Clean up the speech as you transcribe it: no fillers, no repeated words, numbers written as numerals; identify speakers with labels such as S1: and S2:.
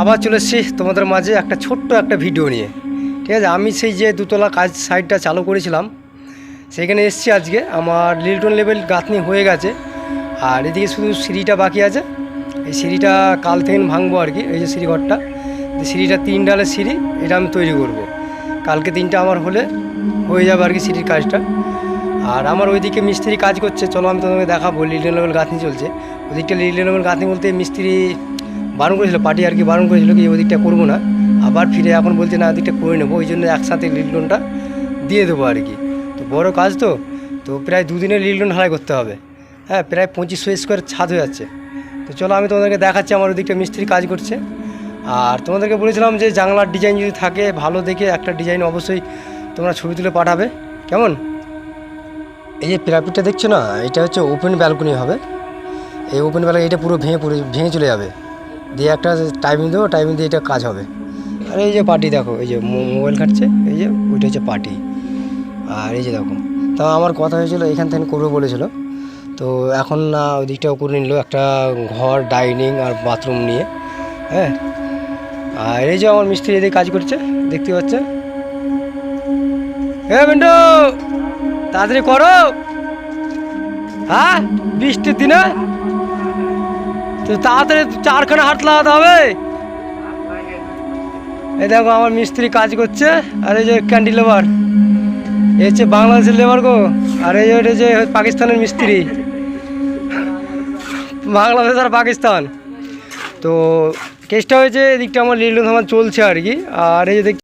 S1: আবার চলে এসেছি তোমাদের মাঝে একটা ছোট্ট একটা ভিডিও নিয়ে। ঠিক আছে, আমি সেই যে দুতলা কাজ সাইডটা চালু করেছিলাম সেইখানে এসেছি আজকে। আমার লিল্টন লেভেল গাঁথনি হয়ে গেছে, আর এদিকে শুধু সিঁড়িটা বাকি আছে। এই সিঁড়িটা কাল থেকে ভাঙবো আর কি। এই যে সিঁড়িঘরটা, সিঁড়িটা 3 ডালের সিঁড়ি, এটা আমি তৈরি করব। কালকে 3টা আমার হলে হয়ে যাবে আর কি সিঁড়ির কাজটা। আর আমার ওইদিকে মিস্ত্রি কাজ করছে, চলো আমি তোমাকে দেখাবো। লিল্টন লেভেল গাঁথনি চলছে ওদিকটা। লিল্টন লেভেল গাঁথনি বলতে মিস্ত্রি বারণ করেছিল, পার্টি আর কি বারণ করেছিল কি ওদিকটা করবো না, আবার ফিরে এখন বলছে না ওদিকটা করে নেবো। ওই জন্য একসাথে লিল্টনটা দিয়ে দেবো আর কি। তো বড় কাজ তো প্রায় 2 দিনের লিল্টন ঢালাই করতে হবে। হ্যাঁ, প্রায় 2500 স্কোয়ার ছাদ হয়ে যাচ্ছে। তো চলো আমি তোমাদেরকে দেখাচ্ছি আমার ওদিকটা মিস্ত্রি কাজ করছে। আর তোমাদেরকে বলেছিলাম যে জানলার ডিজাইন যদি থাকে ভালো দেখে একটা ডিজাইন অবশ্যই তোমরা ছবি তুলে পাঠাবে, কেমন? এই যে পিরামিডটা দেখছো না, এটা হচ্ছে ওপেন ব্যালকনি হবে। এই ওপেন ব্যালকনি এটা পুরো ভেঙে চলে যাবে, দিয়ে একটা টাইমিং দেবো, টাইমিং দিয়ে এটা কাজ হবে। আর এই যে পার্টি দেখো, এই যে মোবাইল ঘাটছে, এই যে ওইটা হচ্ছে পার্টি। আর এই যে দেখো, তাও আমার কথা হয়েছিল এখান থেকে করবে বলেছিল, তো এখন না ওই দিকটাও করে নিল একটা ঘর, ডাইনিং আর বাথরুম নিয়ে। হ্যাঁ, আর এই যে আমার মিস্ত্রি এদিকে কাজ করছে, দেখতে পাচ্ছে। হ্যাঁ বেন্টু, তাড়াতাড়ি করো। হ্যাঁ, বৃষ্টির দিনে তো তাড়াতাড়ি 4খানা হাত লাগাতে হবে। এই দেখো আমার মিস্ত্রি কাজ করছে, আর এই যে ক্যান্ডি লেবার, এই হচ্ছে বাংলাদেশের লেবার গো। আর এই যে পাকিস্তানের মিস্ত্রি, বাংলাদেশ আর পাকিস্তান। তো কেসটা হয়েছে এদিকটা আমার লিল্টন আমার চলছে আর কি। আর এই যে